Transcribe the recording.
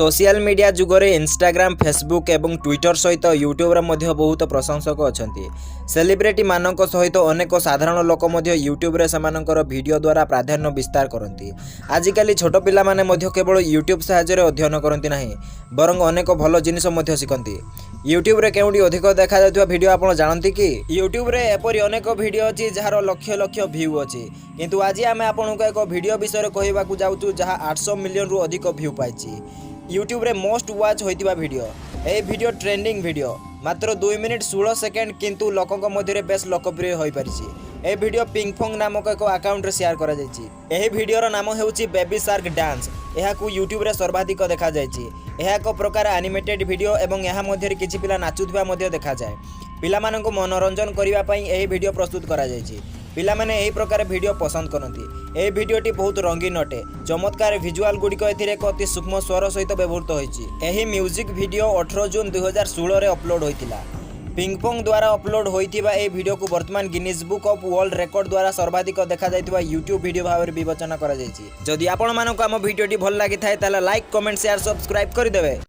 Social media जुगरे Instagram Facebook एवं Twitter सहित YouTube रे मध्य बहुत प्रशंसक अच्छा सेलिब्रिटी मानक सहित अनेक साधारण लोक यूट्यूब रे समानकर वीडियो द्वारा प्राधान्य विस्तार करती। आजिकल छोट पिला माने मध्य केवल यूट्यूब साहाय्य अध्ययन करती नहीं बरं अनेक भल जिनिस शिखती। यूट्यूब रे केउंटी अधिक देखा जाउथबा वीडियो आपण जानती कि यूट्यूब रे एपरि अनेक वीडियो अछि जहार लक्ष लक्ष व्यू अछि, किंतु आज आमे आपनको एक वीडियो विषय कहबाकू जाउछु जहा 800 मिलियन रु अधिक व्यू पाइछि। यूट्यूब रे मोस्ट वॉच होइतिबा वीडियो ए वीडियो ट्रेंडिंग वीडियो मात्र 2 मिनिट 16 सेकेंड किंतु लोकक मध्य बेस लोकप्रिय होई परिछि। ए वीडियो पिंगफोंग नामक एक अकाउंट रे शेयर करा जायछि। एही वीडियोर नाम हेउछि बेबी शार्क डांस। एहाकू यूट्यूब रे सर्वाधिक देखा जायछि। एहा एक प्रकार एनिमेटेड वीडियो एवं एहा मध्य किछि पिला नाचुथबा मध्य देखा जाय। पिला माननको मनोरंजन करिवा पई एही वीडियो प्रस्तुत करा जायछि। पिला माने एही प्रकार वीडियो पसंद करती। ए वीडियोटी बहुत रंगीन अटे। चमत्कार विजुअल गुडिक एथिरे एक अति सूक्ष्म स्वर सहित व्यवहृत होइछि। एही म्यूजिक वीडियो 18 जून 2016 रे अपलोड होइतिला। पिंगपोंग द्वारा अपलोड होइतिबा ए वीडियो को वर्तमान Guinness book of world record द्वारा सर्वाधिक देखा जाइतिबा यूट्यूब वीडियो भाव में विवेचना करा जायछि। जदि आपण मानक हम वीडियोटी भल लागि थाए ताला लाइक कमेंट शेयर सब्सक्राइब करि देबे।